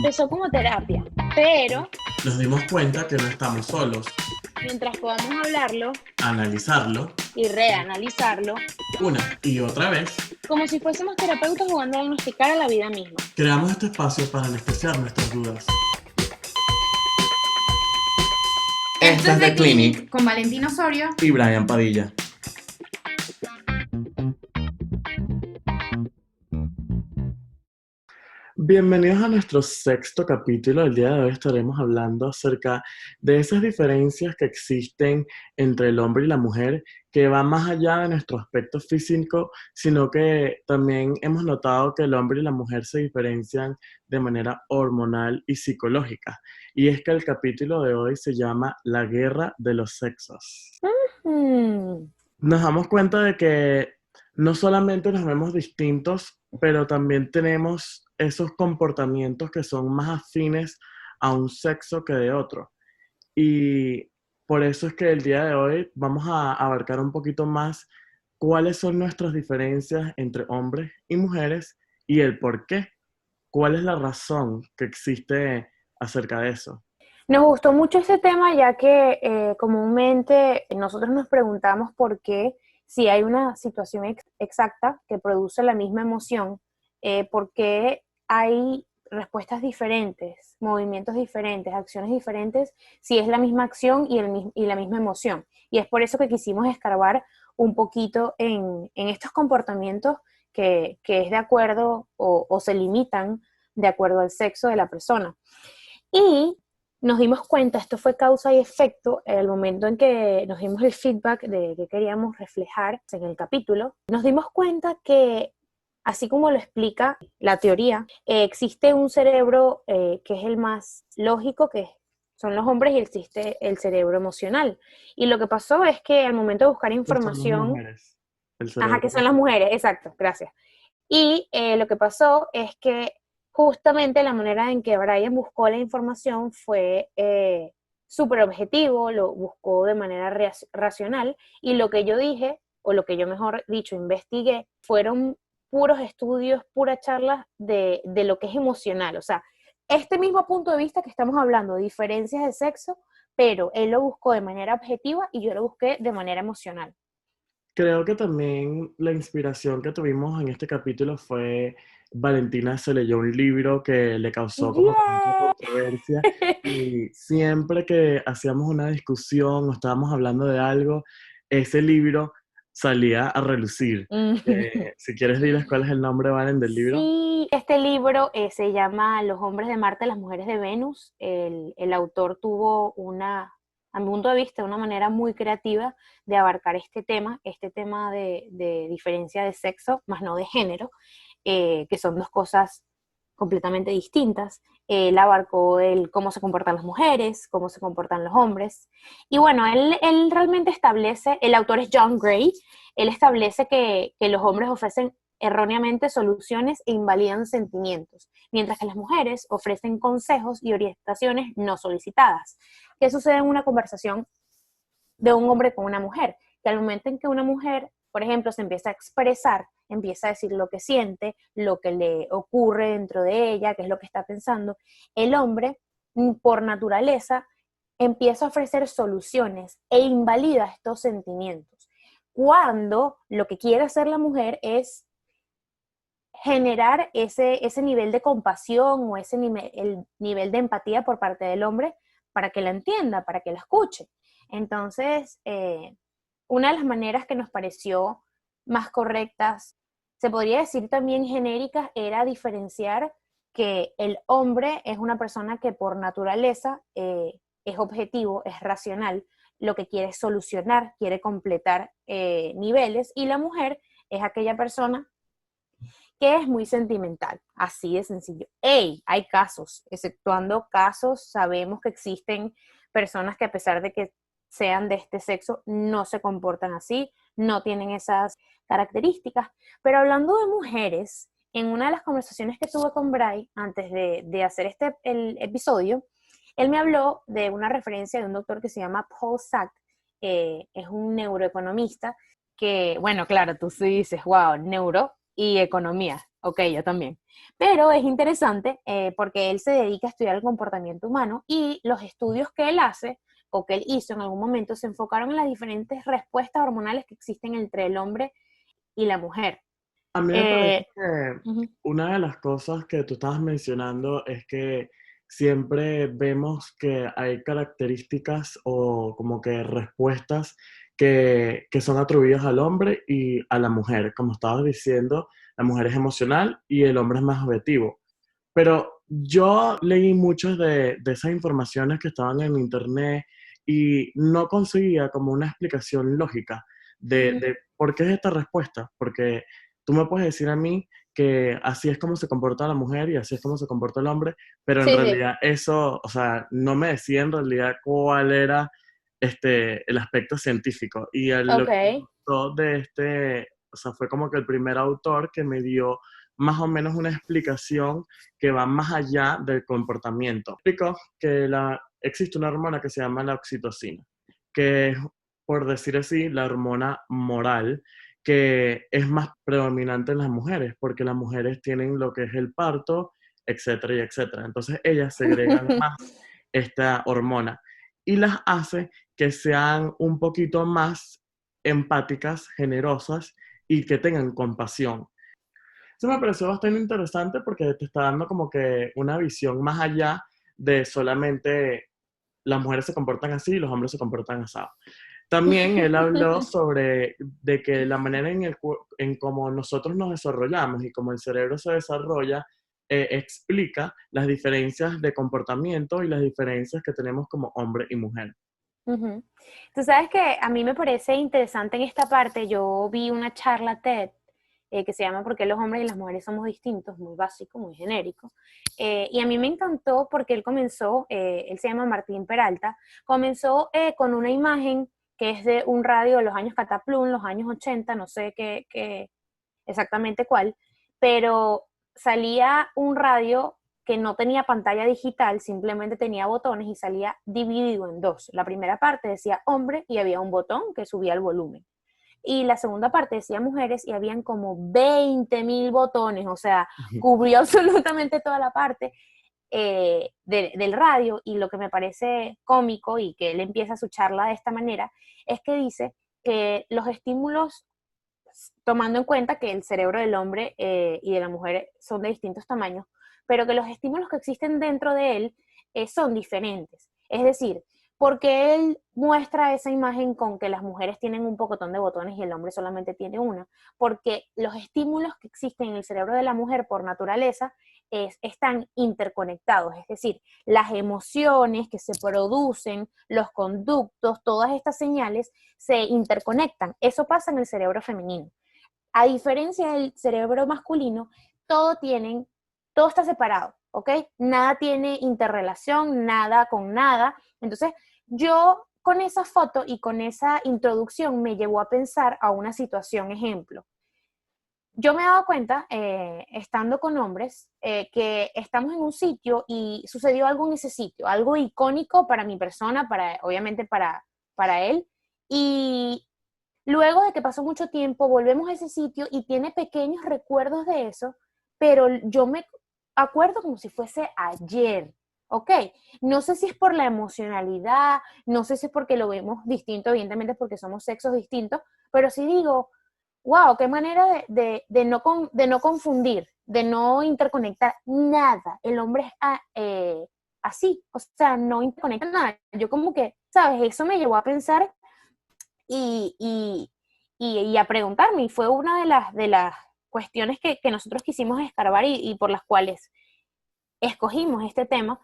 Empezó como terapia, pero Nos dimos cuenta que no estamos solos. mientras podamos hablarlo Analizarlo y reanalizarlo, una y otra vez, como si fuésemos terapeutas jugando a diagnosticar a la vida misma. creamos este espacio para anestesiar nuestras dudas. Esto es The Clinic con Valentín Osorio Y Brian Padilla. Bienvenidos a nuestro sexto capítulo. El día de hoy estaremos hablando acerca de esas diferencias que existen entre el hombre y la mujer, que van más allá de nuestro aspecto físico, sino que también hemos notado que el hombre y la mujer se diferencian de manera hormonal y psicológica. Y es que el capítulo de hoy se llama La guerra de los sexos. Nos damos cuenta de que no solamente nos vemos distintos, pero también tenemos esos comportamientos que son más afines a un sexo que de otro. Y por eso es que el día de hoy vamos a abarcar un poquito más cuáles son nuestras diferencias entre hombres y mujeres y el por qué. ¿Cuál es la razón que existe acerca de eso? Nos gustó mucho este tema ya que comúnmente nosotros nos preguntamos por qué, si hay una situación exacta que produce la misma emoción, por qué hay respuestas diferentes, movimientos diferentes, acciones diferentes, si es la misma acción y la misma emoción. Y es por eso que quisimos escarbar un poquito en estos comportamientos que es de acuerdo o se limitan de acuerdo al sexo de la persona. Y nos dimos cuenta, esto fue causa y efecto, en el momento en que nos dimos el feedback de qué queríamos reflejar en el capítulo, nos dimos cuenta que, así como lo explica la teoría, existe un cerebro que es el más lógico, que son los hombres, y existe el cerebro emocional. Y lo que pasó es que al momento de buscar Que son las información, mujeres, el ajá, cerebro que son las mujeres, exacto, gracias. Y lo que pasó es que justamente la manera en que Brian buscó la información fue súper objetivo, lo buscó de manera racional, y lo que yo dije, o lo que yo mejor dicho, investigué, fueron puros estudios, puras charlas de lo que es emocional. O sea, este mismo punto de vista que estamos hablando, diferencias de sexo, pero él lo buscó de manera objetiva y yo lo busqué de manera emocional. Creo que también la inspiración que tuvimos en este capítulo fue Valentina se leyó un libro que le causó como que mucha ¡Yeah! controversia y siempre que hacíamos una discusión o estábamos hablando de algo, ese libro salía a relucir. Si quieres diles cuál es el nombre, Valen, del libro. Sí, este libro se llama Los hombres de Marte, las mujeres de Venus. El autor tuvo a mi punto de vista, una manera muy creativa de abarcar este tema de diferencia de sexo, más no de género, que son dos cosas completamente distintas. Él abarcó cómo se comportan las mujeres, cómo se comportan los hombres. Y bueno, él realmente establece, el autor es John Gray, él establece que los hombres ofrecen erróneamente soluciones e invalidan sentimientos, mientras que las mujeres ofrecen consejos y orientaciones no solicitadas. ¿Qué sucede en una conversación de un hombre con una mujer? Que al momento en que una mujer, por ejemplo, se empieza a expresar, empieza a decir lo que siente, lo que le ocurre dentro de ella, qué es lo que está pensando, el hombre, por naturaleza, empieza a ofrecer soluciones e invalida estos sentimientos. Cuando lo que quiere hacer la mujer es generar ese nivel de compasión o el nivel de empatía por parte del hombre para que la entienda, para que la escuche. Entonces, una de las maneras que nos pareció más correctas, se podría decir también genéricas, era diferenciar que el hombre es una persona que por naturaleza es objetivo, es racional, lo que quiere es solucionar, quiere completar niveles, y la mujer es aquella persona que es muy sentimental, así de sencillo. Hey, hay casos, exceptuando casos, sabemos que existen personas que a pesar de que sean de este sexo, no se comportan así, no tienen esas características. Pero hablando de mujeres, en una de las conversaciones que tuve con Bray antes de hacer el episodio, él me habló de una referencia de un doctor que se llama Paul Sack, es un neuroeconomista que, bueno, claro, tú sí dices, wow, neuro y economía. Ok, yo también. Pero es interesante porque él se dedica a estudiar el comportamiento humano y los estudios que él hace o que él hizo en algún momento se enfocaron en las diferentes respuestas hormonales que existen entre el hombre y la mujer. A mí me parece Eh, que Ujú. una de las cosas que tú estabas mencionando es que siempre vemos que hay características o como que respuestas que son atribuidas al hombre y a la mujer. Como estabas diciendo, la mujer es emocional y el hombre es más objetivo. Pero yo leí muchas de esas informaciones que estaban en internet y no conseguía como una explicación lógica Ujú. de por qué es esta respuesta. Porque tú me puedes decir a mí que así es como se comporta la mujer y así es como se comporta el hombre, pero en Sí, sí. realidad eso, o sea, no me decía en realidad cuál era el aspecto científico. Y lo Ok. que me gustó de o sea, fue como que el primer autor que me dio más o menos una explicación que va más allá del comportamiento. Explicó que existe una hormona que se llama la oxitocina, que es, por decir así, la hormona moral, que es más predominante en las mujeres, porque las mujeres tienen lo que es el parto, etcétera y etcétera. Entonces ellas segregan más esta hormona y las hace que sean un poquito más empáticas, generosas y que tengan compasión. Eso me pareció bastante interesante porque te está dando como que una visión más allá de solamente las mujeres se comportan así y los hombres se comportan así. También él habló sobre de que la manera en cómo nosotros nos desarrollamos y cómo el cerebro se desarrolla explica las diferencias de comportamiento y las diferencias que tenemos como hombre y mujer. Ujú. Tú sabes que a mí me parece interesante en esta parte, yo vi una charla TED que se llama ¿Por qué los hombres y las mujeres somos distintos? Muy básico, muy genérico. Y a mí me encantó porque él comenzó, él se llama Martín Peralta, comenzó con una imagen que es de un radio de los años Cataplum, los años 80, no sé qué exactamente cuál, pero salía un radio que no tenía pantalla digital, simplemente tenía botones y salía dividido en dos. La primera parte decía hombre y había un botón que subía el volumen. Y la segunda parte decía mujeres y habían como 20.000 botones, o sea, cubrió absolutamente toda la parte del radio. Y lo que me parece cómico y que él empieza su charla de esta manera es que dice que los estímulos, tomando en cuenta que el cerebro del hombre y de la mujer son de distintos tamaños, pero que los estímulos que existen dentro de él son diferentes. Es decir, porque él muestra esa imagen con que las mujeres tienen un pocotón de botones y el hombre solamente tiene una, porque los estímulos que existen en el cerebro de la mujer por naturaleza están interconectados, es decir, las emociones que se producen, los conductos, todas estas señales se interconectan. Eso pasa en el cerebro femenino. A diferencia del cerebro masculino, todo está separado, ¿ok? Nada tiene interrelación, nada con nada. Entonces, yo con esa foto y con esa introducción me llevó a pensar a una situación ejemplo. Yo me he dado cuenta, estando con hombres, que estamos en un sitio y sucedió algo en ese sitio, algo icónico para mi persona, obviamente para él, y luego de que pasó mucho tiempo, volvemos a ese sitio y tiene pequeños recuerdos de eso, pero yo me acuerdo como si fuese ayer, ¿ok? No sé si es por la emocionalidad, no sé si es porque lo vemos distinto, evidentemente porque somos sexos distintos, pero sí digo, wow, qué manera de no confundir, de no interconectar nada. El hombre es así, o sea, no interconecta nada. Yo como que, ¿sabes? Eso me llevó a pensar y, y, y a preguntarme, y fue una de las cuestiones que nosotros quisimos escarbar y por las cuales escogimos este tema.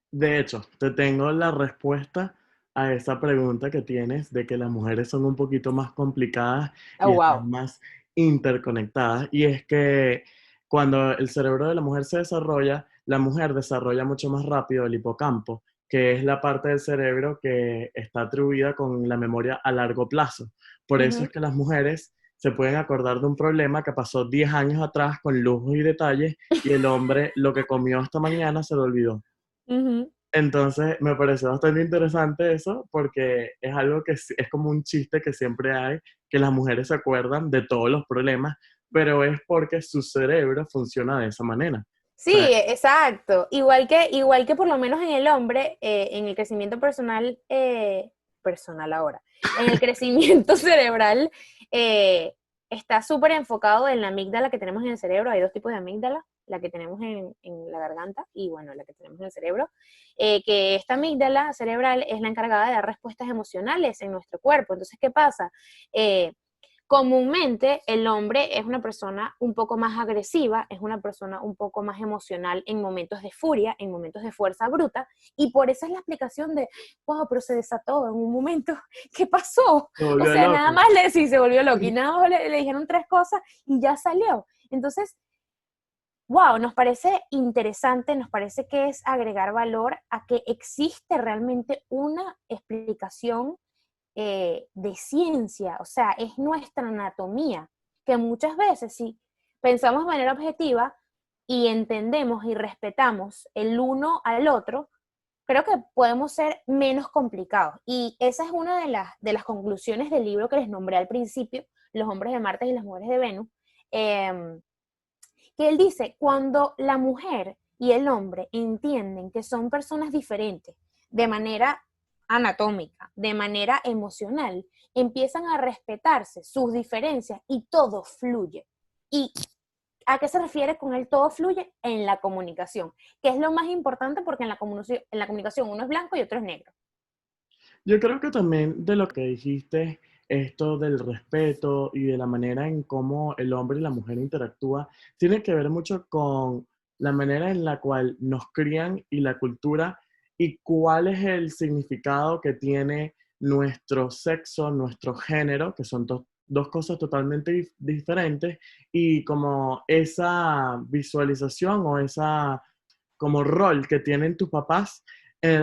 De hecho, te tengo la respuesta a esa pregunta que tienes de que las mujeres son un poquito más complicadas Oh, y wow. están más interconectadas. Y es que cuando el cerebro de la mujer se desarrolla, la mujer desarrolla mucho más rápido el hipocampo, que es la parte del cerebro que está atribuida con la memoria a largo plazo. Por eso es Uh-huh, que las mujeres se pueden acordar de un problema que pasó 10 años atrás con lujos y detalles y el hombre lo que comió esta mañana se lo olvidó. uh-huh. Entonces me pareció bastante interesante eso porque es algo que es como un chiste que siempre hay, que las mujeres se acuerdan de todos los problemas, pero es porque su cerebro funciona de esa manera. Sí, O sea, exacto. Igual que por lo menos en el hombre, en el crecimiento personal, personal ahora, en el crecimiento cerebral, está súper enfocado en la amígdala que tenemos en el cerebro. Hay dos tipos de amígdala, la que tenemos en la garganta y, bueno, la que tenemos en el cerebro. Que esta amígdala cerebral es la encargada de dar respuestas emocionales en nuestro cuerpo. Entonces, ¿qué pasa? Comúnmente el hombre es una persona un poco más agresiva, es una persona un poco más emocional en momentos de furia, en momentos de fuerza bruta, y por eso es la explicación de, wow, pero se desató en un momento, ¿qué pasó? se O volvió sea, nada loco. más sí, se volvió loco, y nada más le dijeron tres cosas y ya salió. Entonces, wow, nos parece interesante, nos parece que es agregar valor a que existe realmente una explicación de ciencia, o sea, es nuestra anatomía, que muchas veces si pensamos de manera objetiva y entendemos y respetamos el uno al otro, creo que podemos ser menos complicados. Y esa es una de las conclusiones del libro que les nombré al principio, Los hombres de Marte y las mujeres de Venus, que él dice, cuando la mujer y el hombre entienden que son personas diferentes de manera anatómica, de manera emocional, empiezan a respetarse sus diferencias y todo fluye. ¿Y a qué se refiere con el todo fluye? En la comunicación, que es lo más importante porque en la comunicación uno es blanco y otro es negro. Yo creo que también de lo que dijiste, esto del respeto y de la manera en cómo el hombre y la mujer interactúa, tiene que ver mucho con la manera en la cual nos crían y la cultura y cuál es el significado que tiene nuestro sexo, nuestro género, que son dos cosas totalmente diferentes, y como esa visualización o esa como rol que tienen tus papás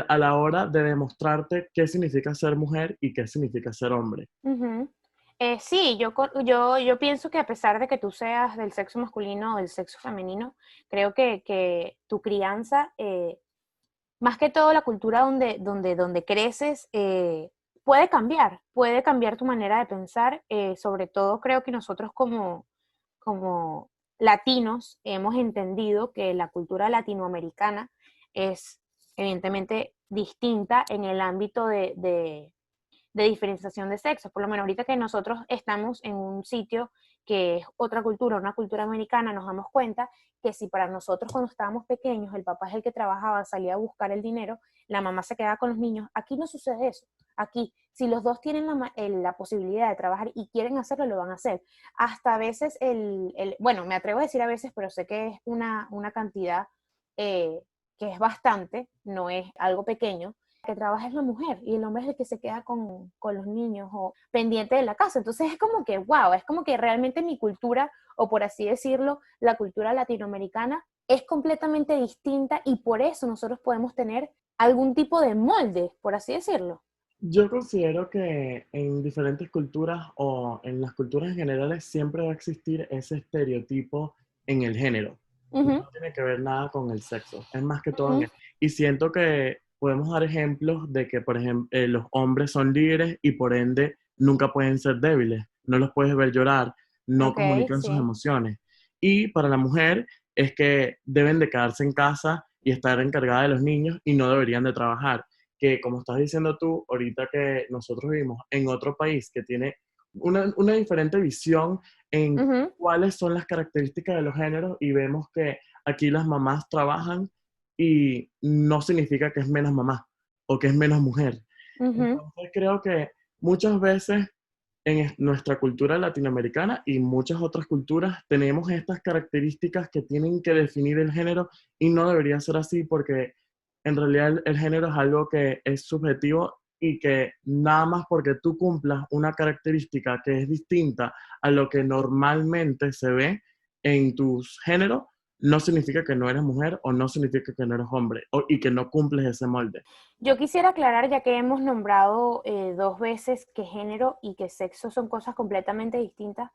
a la hora de demostrarte qué significa ser mujer y qué significa ser hombre. Uh-huh. Sí, yo pienso que a pesar de que tú seas del sexo masculino o del sexo femenino, creo que tu crianza, más que todo la cultura donde creces, puede cambiar tu manera de pensar. Sobre todo creo que nosotros como latinos hemos entendido que la cultura latinoamericana es evidentemente distinta en el ámbito de diferenciación de sexo. Por lo menos ahorita que nosotros estamos en un sitio que es otra cultura, una cultura americana, nos damos cuenta que si para nosotros cuando estábamos pequeños el papá es el que trabajaba, salía a buscar el dinero, la mamá se quedaba con los niños, aquí no sucede eso. Aquí, si los dos tienen la posibilidad de trabajar y quieren hacerlo, lo van a hacer. Hasta a veces, bueno, me atrevo a decir a veces, pero sé que es una cantidad que es bastante, no es algo pequeño, que trabaja es la mujer y el hombre es el que se queda con los niños o pendiente de la casa. Entonces es como que, wow, es como que realmente mi cultura, o por así decirlo, la cultura latinoamericana es completamente distinta y por eso nosotros podemos tener algún tipo de molde, por así decirlo. Yo considero que en diferentes culturas o en las culturas en generales siempre va a existir ese estereotipo en el género. Uh-huh, No tiene que ver nada con el sexo, es más que todo en uh-huh. el... Y siento que podemos dar ejemplos de que, por ejemplo, los hombres son líderes y por ende nunca pueden ser débiles, no los puedes ver llorar, no Ok, comunican sus sí. emociones. Y para la mujer es que deben de quedarse en casa y estar encargada de los niños y no deberían de trabajar. Que como estás diciendo tú, ahorita que nosotros vivimos en otro país que tiene una diferente visión en Uh-huh, cuáles son las características de los géneros y vemos que aquí las mamás trabajan y no significa que es menos mamá o que es menos mujer. uh-huh. Entonces creo que muchas veces en nuestra cultura latinoamericana y muchas otras culturas tenemos estas características que tienen que definir el género y no debería ser así porque en realidad el género es algo que es subjetivo y que nada más porque tú cumplas una característica que es distinta a lo que normalmente se ve en tus géneros, no significa que no eres mujer o no significa que no eres hombre y que no cumples ese molde. Yo quisiera aclarar, ya que hemos nombrado dos veces que género y que sexo son cosas completamente distintas.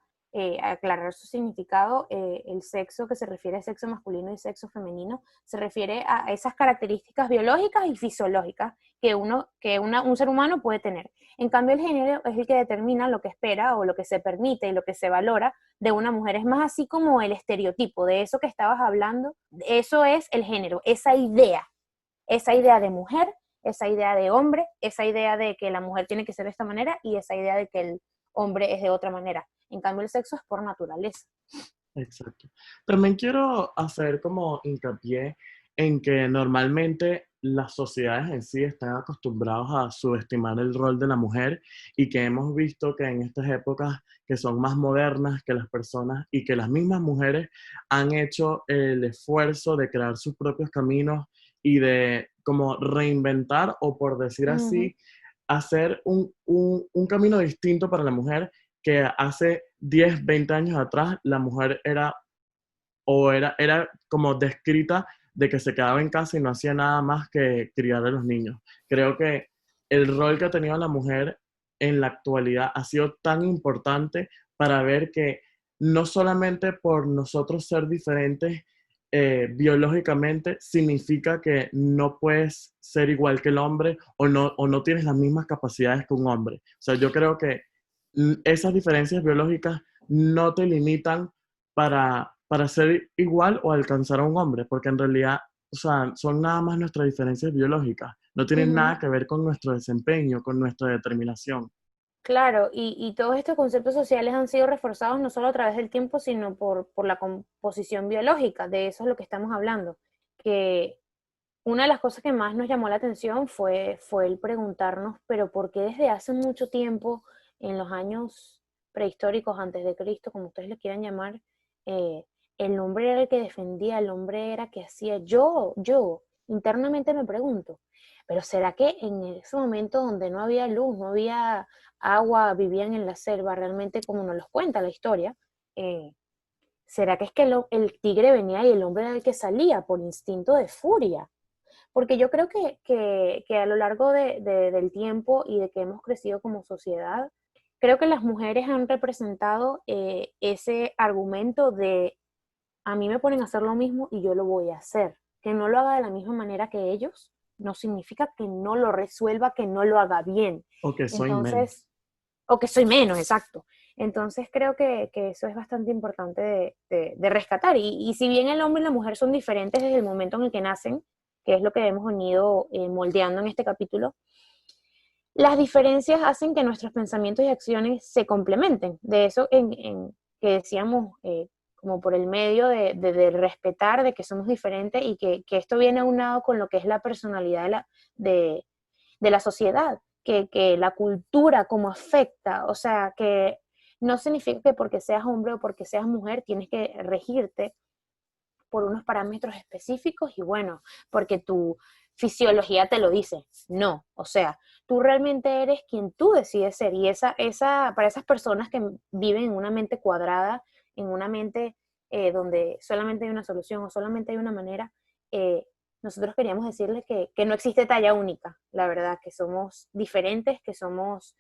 aclarar su significado, el sexo que se refiere a sexo masculino y sexo femenino se refiere a esas características biológicas y fisiológicas que un ser humano puede tener. En cambio, el género es el que determina lo que espera o lo que se permite y lo que se valora de una mujer. Es más así como el estereotipo de eso que estabas hablando. Eso es el género, esa idea de mujer, esa idea de hombre, esa idea de que la mujer tiene que ser de esta manera y esa idea de que el hombre es de otra manera. En cambio, el sexo es por naturaleza. Exacto. También quiero hacer como hincapié en que normalmente las sociedades en sí están acostumbrados a subestimar el rol de la mujer y que hemos visto que en estas épocas que son más modernas, que las personas y que las mismas mujeres han hecho el esfuerzo de crear sus propios caminos y de como reinventar o, por decir así, hacer un camino distinto para la mujer, que hace 10, 20 años atrás la mujer era como descrita de que se quedaba en casa y no hacía nada más que criar a los niños. Creo que el rol que ha tenido la mujer en la actualidad ha sido tan importante para ver que no solamente por nosotros ser diferentes biológicamente significa que no puedes ser igual que el hombre o no tienes las mismas capacidades que un hombre. O sea, yo creo que esas diferencias biológicas no te limitan para ser igual o alcanzar a un hombre, porque en realidad, o sea, son nada más nuestras diferencias biológicas, no tienen nada que ver con nuestro desempeño, con nuestra determinación. Claro, y todos estos conceptos sociales han sido reforzados no solo a través del tiempo, sino por la composición biológica, de eso es lo que estamos hablando, que una de las cosas que más nos llamó la atención fue el preguntarnos, pero ¿por qué desde hace mucho tiempo, en los años prehistóricos, antes de Cristo, como ustedes le quieran llamar, el hombre era el que defendía, el hombre era el que hacía? Yo internamente me pregunto, pero ¿será que en ese momento donde no había luz, no había agua, vivían en la selva, realmente como nos los cuenta la historia, ¿será que es que el tigre venía y el hombre era el que salía por instinto de furia? Porque yo creo que a lo largo del tiempo y de que hemos crecido como sociedad, creo que las mujeres han representado ese argumento de a mí me ponen a hacer lo mismo y yo lo voy a hacer. Que no lo haga de la misma manera que ellos no significa que no lo resuelva, que no lo haga bien. O que soy menos. O que soy menos, exacto. Entonces creo que eso es bastante importante de rescatar. Y si bien el hombre y la mujer son diferentes desde el momento en el que nacen, que es lo que hemos venido moldeando en este capítulo, las diferencias hacen que nuestros pensamientos y acciones se complementen. De eso que decíamos, como por el medio de respetar, de que somos diferentes y que esto viene aunado con lo que es la personalidad de la sociedad, que la cultura como afecta, o sea, que no significa que porque seas hombre o porque seas mujer tienes que regirte por unos parámetros específicos y bueno, porque tu fisiología te lo dice. No, o sea, tú realmente eres quien tú decides ser y para esas personas que viven en una mente cuadrada, en una mente donde solamente hay una solución o solamente hay una manera, nosotros queríamos decirles que no existe talla única, la verdad, que somos diferentes, que somos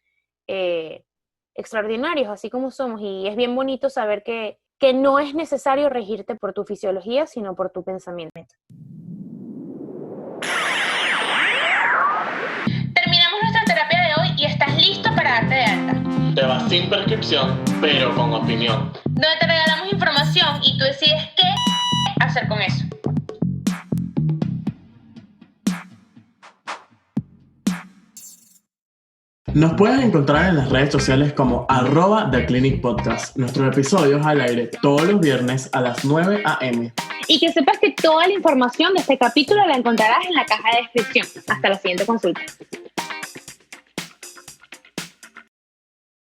extraordinarios, así como somos, y es bien bonito saber que no es necesario regirte por tu fisiología, sino por tu pensamiento. Terminamos nuestra terapia de hoy y estás listo para darte de alta. Te vas sin prescripción, pero con opinión. Donde te regalamos información y tú decides qué hacer con eso. Nos puedes encontrar en las redes sociales como @TheClinicPodcast. Nuestros episodios al aire todos los viernes a las 9 a.m. Y que sepas que toda la información de este capítulo la encontrarás en la caja de descripción. Hasta la siguiente consulta.